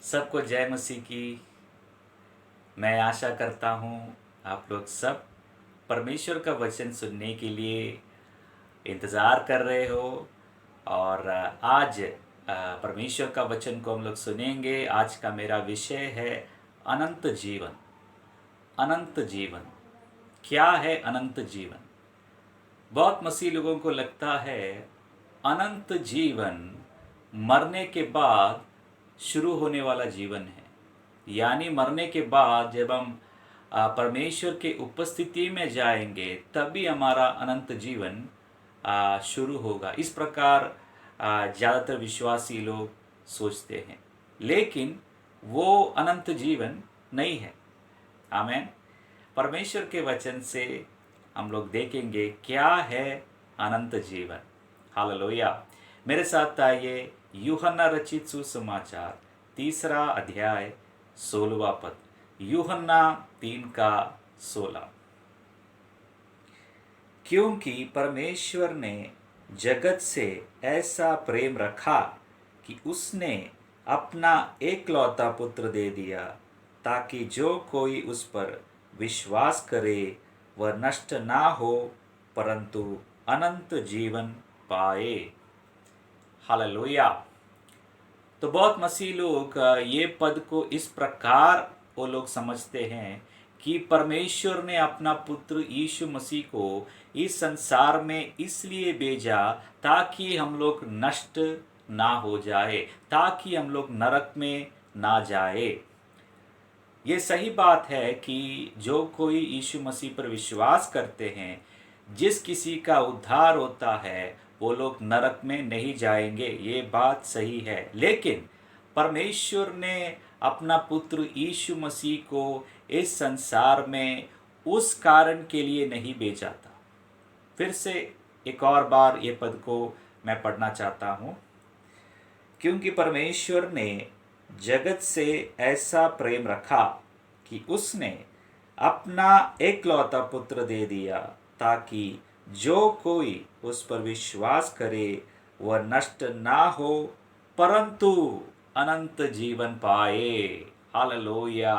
सबको जय मसीह की। मैं आशा करता हूँ आप लोग सब परमेश्वर का वचन सुनने के लिए इंतज़ार कर रहे हो। और आज परमेश्वर का वचन को हम लोग सुनेंगे। आज का मेरा विषय है अनंत जीवन। अनंत जीवन क्या है? अनंत जीवन, बहुत मसीह लोगों को लगता है अनंत जीवन मरने के बाद शुरू होने वाला जीवन है। यानी मरने के बाद जब हम परमेश्वर के उपस्थिति में जाएंगे तभी हमारा अनंत जीवन शुरू होगा। इस प्रकार ज़्यादातर विश्वासी लोग सोचते हैं, लेकिन वो अनंत जीवन नहीं है। आमेन। परमेश्वर के वचन से हम लोग देखेंगे क्या है अनंत जीवन। हालेलुया। मेरे साथ आइए यूहन्ना रचित सुसमाचार 3 अध्याय 16वां पद। यूहन्ना 3:16। क्योंकि परमेश्वर ने जगत से ऐसा प्रेम रखा कि उसने अपना एकलौता पुत्र दे दिया, ताकि जो कोई उस पर विश्वास करे वह नष्ट ना हो परंतु अनंत जीवन पाए। हालेलुया। तो बहुत मसीह लोग ये पद को इस प्रकार वो लोग समझते हैं कि परमेश्वर ने अपना पुत्र यीशु मसीह को इस संसार में इसलिए भेजा ताकि हम लोग नष्ट ना हो जाए, ताकि हम लोग नरक में ना जाए। ये सही बात है कि जो कोई यीशु मसीह पर विश्वास करते हैं, जिस किसी का उद्धार होता है, वो लोग नरक में नहीं जाएंगे। ये बात सही है। लेकिन परमेश्वर ने अपना पुत्र यीशु मसीह को इस संसार में उस कारण के लिए नहीं भेजा था। फिर से एक और बार ये पद को मैं पढ़ना चाहता हूँ। क्योंकि परमेश्वर ने जगत से ऐसा प्रेम रखा कि उसने अपना एकलौता पुत्र दे दिया, ताकि जो कोई उस पर विश्वास करे वह नष्ट ना हो परंतु अनंत जीवन पाए। हालेलुया।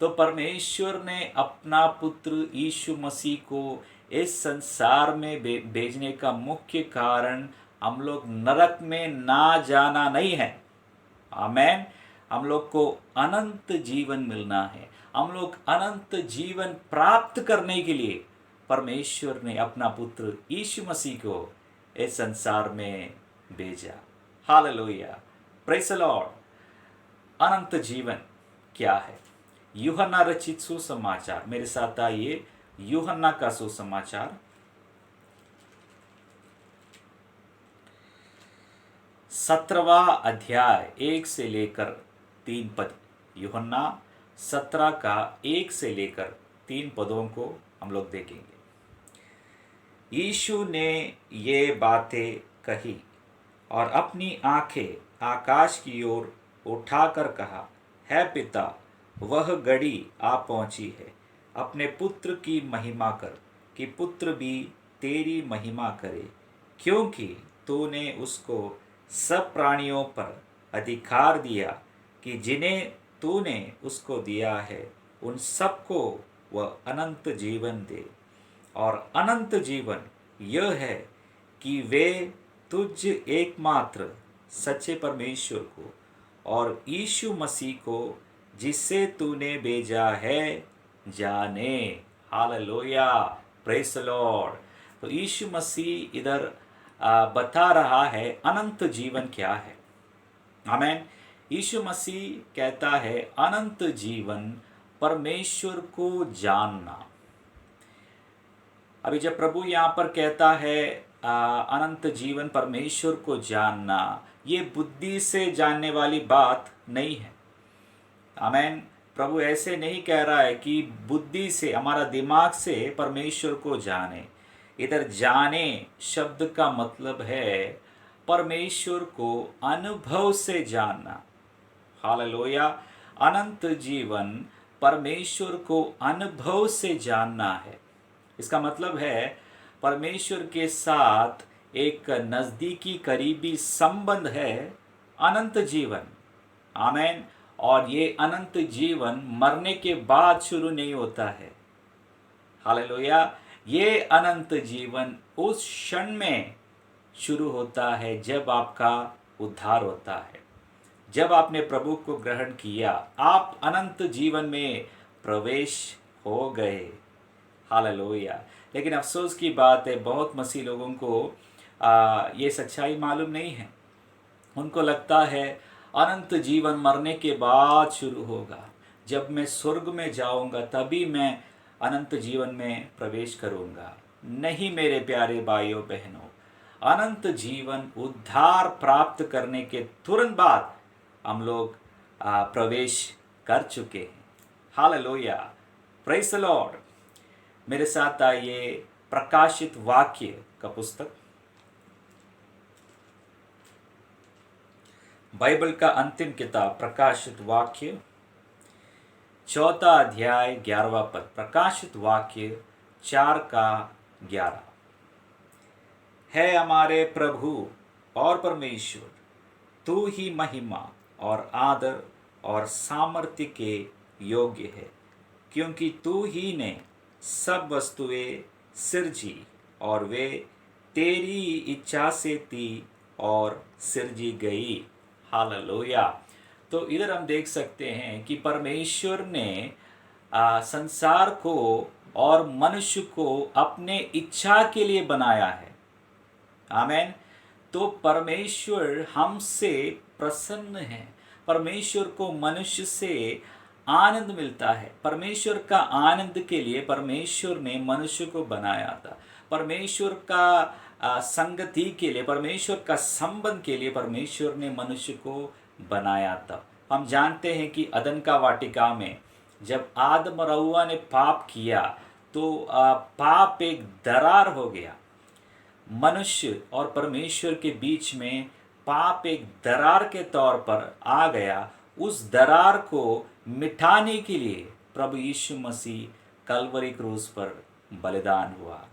तो परमेश्वर ने अपना पुत्र यीशु मसीह को इस संसार में भेजने का मुख्य कारण हम लोग नरक में ना जाना नहीं है। आमेन। हम लोग को अनंत जीवन मिलना है। हम लोग अनंत जीवन प्राप्त करने के लिए परमेश्वर ने अपना पुत्र यीशु मसीह को इस संसार में भेजा। हालेलुया। Praise the Lord. अनंत जीवन क्या है? यूहन्ना रचित सुसमाचार, मेरे साथ आइए यूहन्ना का सुसमाचार 17वां अध्याय 1 से लेकर 3 पद। यूहन्ना 17 का 1 से लेकर 3 पदों को हम लोग देखेंगे। यीशु ने ये बातें कही और अपनी आंखें आकाश की ओर उठाकर कहा, है पिता, वह घड़ी आ पहुंची है। अपने पुत्र की महिमा कर कि पुत्र भी तेरी महिमा करे, क्योंकि तूने उसको सब प्राणियों पर अधिकार दिया कि जिन्हें तूने उसको दिया है उन सबको वह अनंत जीवन दे। और अनंत जीवन यह है कि वे तुझ एकमात्र सच्चे परमेश्वर को और यीशु मसीह को जिसे तूने भेजा है जाने। हालेलुया। Praise the Lord. तो यीशु मसीह इधर बता रहा है अनंत जीवन क्या है। आमेन। यीशु मसीह कहता है अनंत जीवन परमेश्वर को जानना। अभी जब प्रभु यहाँ पर कहता है अनंत जीवन परमेश्वर को जानना, ये बुद्धि से जानने वाली बात नहीं है। आमेन। प्रभु ऐसे नहीं कह रहा है कि बुद्धि से, हमारा दिमाग से परमेश्वर को जाने। इधर जाने शब्द का मतलब है परमेश्वर को अनुभव से जानना। हालेलुया। अनंत जीवन परमेश्वर को अनुभव से जानना है। इसका मतलब है परमेश्वर के साथ एक नज़दीकी करीबी संबंध है अनंत जीवन। आमेन। और ये अनंत जीवन मरने के बाद शुरू नहीं होता है। हालेलुया। ये अनंत जीवन उस क्षण में शुरू होता है जब आपका उद्धार होता है। जब आपने प्रभु को ग्रहण किया, आप अनंत जीवन में प्रवेश हो गए। हालेलुया। लेकिन अफसोस की बात है, बहुत मसीह लोगों को ये सच्चाई मालूम नहीं है। उनको लगता है अनंत जीवन मरने के बाद शुरू होगा, जब मैं स्वर्ग में जाऊंगा तभी मैं अनंत जीवन में प्रवेश करूंगा। नहीं मेरे प्यारे भाइयों बहनों, अनंत जीवन उद्धार प्राप्त करने के तुरंत बाद हम लोग प्रवेश कर चुके हैं। Hallelujah, praise the Lord. मेरे साथ आइए प्रकाशित वाक्य का पुस्तक, बाइबल का अंतिम किताब प्रकाशित वाक्य, 4 अध्याय 11वां पद। प्रकाशित वाक्य 4 का 11। है हमारे प्रभु और परमेश्वर, तू ही महिमा और आदर और सामर्थ्य के योग्य है, क्योंकि तू ही ने सब वस्तुएं सिरजी और वे तेरी इच्छा से थी और सिरजी गई। हालेलुया। तो इधर हम देख सकते हैं कि परमेश्वर ने संसार को और मनुष्य को अपने इच्छा के लिए बनाया है। आमीन। तो परमेश्वर हमसे प्रसन्न है। परमेश्वर को मनुष्य से आनंद मिलता है। परमेश्वर का आनंद के लिए परमेश्वर ने मनुष्य को बनाया था। परमेश्वर का संगति के लिए, परमेश्वर का संबंध के लिए परमेश्वर ने मनुष्य को बनाया था। हम जानते हैं कि अदन का वाटिका में जब आदम और हव्वा ने पाप किया तो पाप एक दरार हो गया। मनुष्य और परमेश्वर के बीच में पाप एक दरार के तौर पर आ गया। उस दरार को मिटाने के लिए प्रभु यीशु मसीह कलवरी क्रूस पर बलिदान हुआ।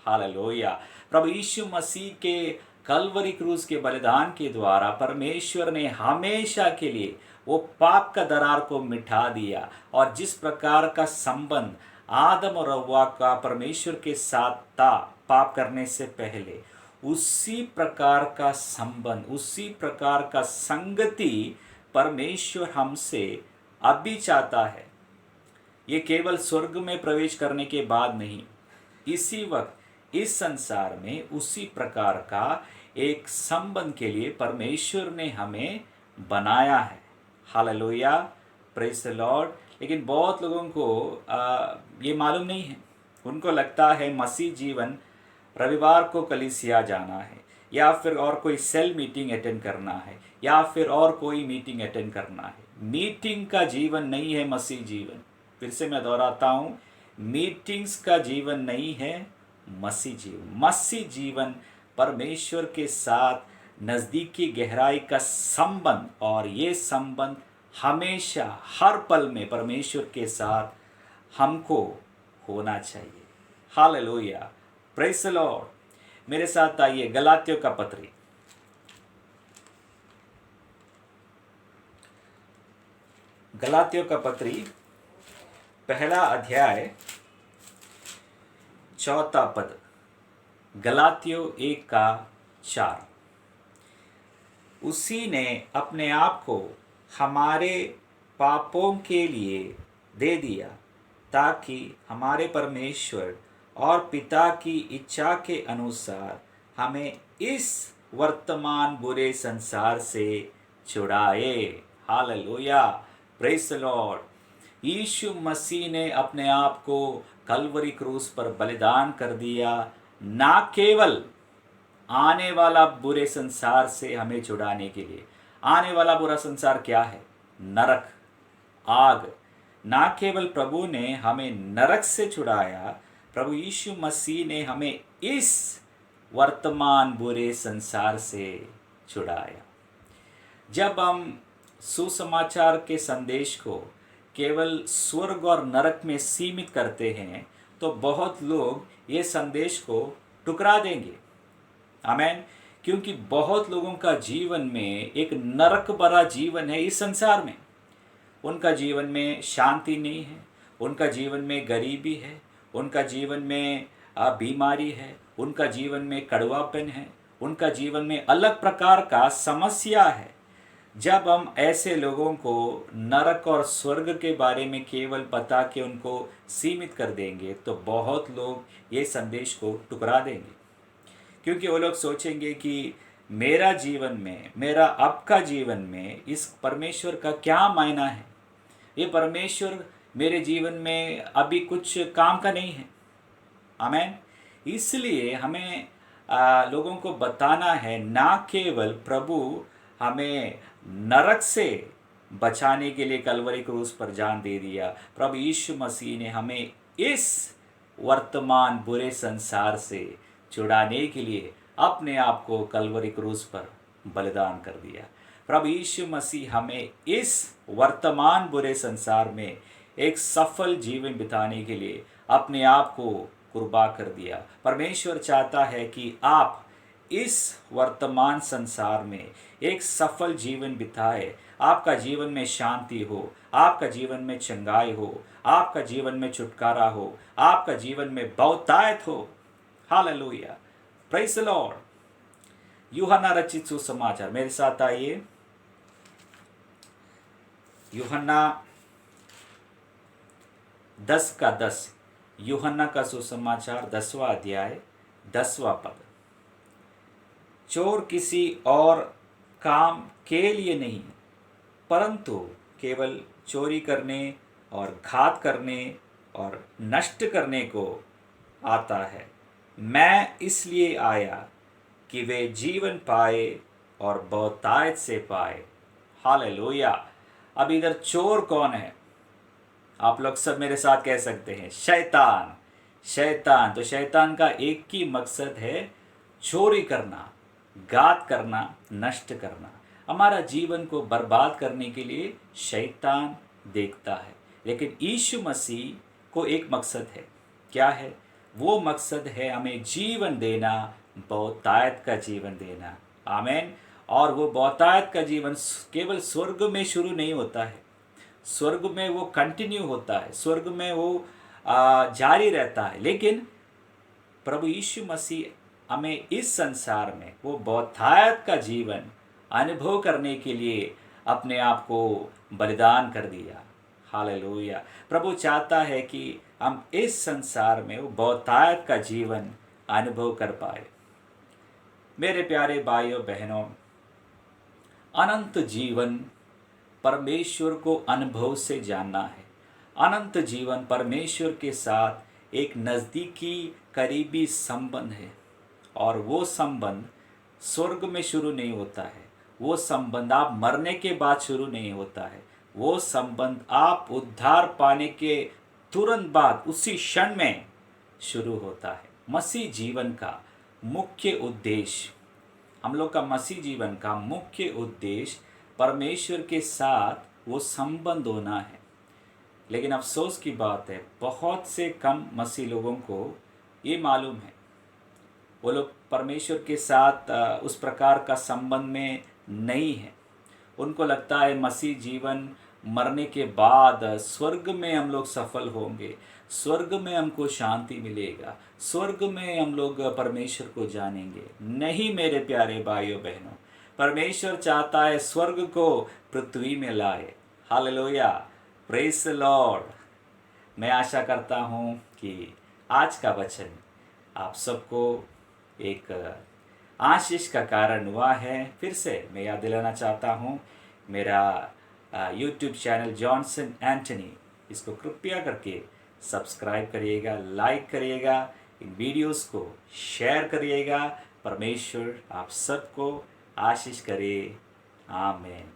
हालेलुया। प्रभु यीशु मसीह के कलवरी क्रूस के बलिदान के द्वारा परमेश्वर ने हमेशा के लिए वो पाप का दरार को मिटा दिया। और जिस प्रकार का संबंध आदम और हव्वा का परमेश्वर के साथ था पाप करने से पहले, उसी प्रकार का संबंध, उसी प्रकार का संगति परमेश्वर हमसे अब भी चाहता है। ये केवल स्वर्ग में प्रवेश करने के बाद नहीं, इसी वक्त इस संसार में उसी प्रकार का एक संबंध के लिए परमेश्वर ने हमें बनाया है। Hallelujah, praise the Lord. लेकिन बहुत लोगों को ये मालूम नहीं है। उनको लगता है मसीह जीवन रविवार को कलीसिया जाना है, या फिर और कोई सेल मीटिंग अटेंड करना है, या फिर और कोई मीटिंग अटेंड करना है। मीटिंग का जीवन नहीं है मसीह जीवन। फिर से मैं दोहराता हूँ, मीटिंग्स का जीवन नहीं है मसीह जीवन। मसीह जीवन परमेश्वर के साथ नज़दीकी गहराई का संबंध, और ये संबंध हमेशा हर पल में परमेश्वर के साथ हमको होना चाहिए। Hallelujah, praise the Lord. मेरे साथ आइए गलातियों का पत्री, गलातियों का पत्री पहला अध्याय 4 पद। गलातियों 1 का 4। उसी ने अपने आप को हमारे पापों के लिए दे दिया, ताकि हमारे परमेश्वर और पिता की इच्छा के अनुसार हमें इस वर्तमान बुरे संसार से छुड़ाए। Hallelujah, praise the Lord. Yeshu Masih ने अपने आप को कलवरी क्रूस पर बलिदान कर दिया, ना केवल आने वाला बुरे संसार से हमें छुड़ाने के लिए। आने वाला बुरा संसार क्या है? नरक, आग। ना केवल प्रभु ने हमें नरक से छुड़ाया, प्रभु यीशु मसीह ने हमें इस वर्तमान बुरे संसार से छुड़ाया। जब हम सुसमाचार के संदेश को केवल स्वर्ग और नरक में सीमित करते हैं तो बहुत लोग ये संदेश को ठुकरा देंगे। आमीन। क्योंकि बहुत लोगों का जीवन में एक नरक भरा जीवन है इस संसार में। उनका जीवन में शांति नहीं है, उनका जीवन में गरीबी है, उनका जीवन में बीमारी है, उनका जीवन में कड़वापन है, उनका जीवन में अलग प्रकार का समस्या है। जब हम ऐसे लोगों को नरक और स्वर्ग के बारे में केवल बता के उनको सीमित कर देंगे तो बहुत लोग ये संदेश को ठुकरा देंगे, क्योंकि वो लोग सोचेंगे कि मेरा जीवन में, मेरा अब का जीवन में इस परमेश्वर का क्या मायना है, ये परमेश्वर मेरे जीवन में अभी कुछ काम का नहीं है। आमेन। इसलिए हमें लोगों को बताना है, ना केवल प्रभु हमें नरक से बचाने के लिए कलवरी क्रूस पर जान दे दिया, प्रभु यीशु मसीह ने हमें इस वर्तमान बुरे संसार से छुड़ाने के लिए अपने आप को कलवरी क्रूस पर बलिदान कर दिया। प्रभु यीशु मसीह हमें इस वर्तमान बुरे संसार में एक सफल जीवन बिताने के लिए अपने आप को कुर्बान कर दिया। परमेश्वर चाहता है कि आप इस वर्तमान संसार में एक सफल जीवन बिताए, आपका जीवन में शांति हो, आपका जीवन में चंगाई हो, आपका जीवन में छुटकारा हो, आपका जीवन में बहुतायत हो। Hallelujah, praise the Lord. यूहन्ना रचित सुसमाचार, मेरे साथ आइए। यूहन्ना 10:10, यूहन्ना का सुसमाचार 10वां अध्याय 10वां पद। चोर किसी और काम के लिए नहीं, परंतु केवल चोरी करने और घात करने और नष्ट करने को आता है। मैं इसलिए आया कि वे जीवन पाए और बहुतायत से पाए। हालेलुया। अब इधर चोर कौन है? आप लोग सब मेरे साथ कह सकते हैं, शैतान। शैतान, तो शैतान का एक ही मकसद है, चोरी करना, घात करना, नष्ट करना। हमारा जीवन को बर्बाद करने के लिए शैतान देखता है, लेकिन यीशु मसीह को एक मकसद है। क्या है वो मकसद? है हमें जीवन देना, बहुतायत का जीवन देना। आमीन। और वो बहुतायत का जीवन केवल स्वर्ग में शुरू नहीं होता है, स्वर्ग में वो कंटिन्यू होता है, स्वर्ग में वो जारी रहता है। लेकिन प्रभु यीशु मसीह हमें इस संसार में वो बहुतायत का जीवन अनुभव करने के लिए अपने आप को बलिदान कर दिया। हालेलुया। प्रभु चाहता है कि हम इस संसार में वो बहुतायत का जीवन अनुभव कर पाए। मेरे प्यारे भाइयों बहनों, अनंत जीवन परमेश्वर को अनुभव से जानना है। अनंत जीवन परमेश्वर के साथ एक नज़दीकी करीबी संबंध है, और वो संबंध स्वर्ग में शुरू नहीं होता है, वो संबंध आप मरने के बाद शुरू नहीं होता है, वो संबंध आप उद्धार पाने के तुरंत बाद उसी क्षण में शुरू होता है। मसीह जीवन का मुख्य उद्देश्य, हम लोग का मसीह जीवन का मुख्य उद्देश्य परमेश्वर के साथ वो संबंध होना है। लेकिन अफसोस की बात है, बहुत से कम मसीह लोगों को ये मालूम है। वो लोग परमेश्वर के साथ उस प्रकार का संबंध में नहीं है। उनको लगता है मसीह जीवन मरने के बाद स्वर्ग में हम लोग सफल होंगे, स्वर्ग में हमको शांति मिलेगा, स्वर्ग में हम लोग परमेश्वर को जानेंगे। नहीं मेरे प्यारे भाइयों बहनों, परमेश्वर चाहता है स्वर्ग को पृथ्वी में लाए। Hallelujah, praise the Lord. मैं आशा करता हूँ कि आज का वचन आप सबको एक आशीष का कारण हुआ है। फिर से मैं याद दिलाना चाहता हूँ, मेरा यूट्यूब चैनल जॉनसन एंटनी, इसको कृपया करके सब्सक्राइब करिएगा, लाइक करिएगा, इन वीडियोस को शेयर करिएगा। परमेश्वर आप सबको आशीष करे। आमीन।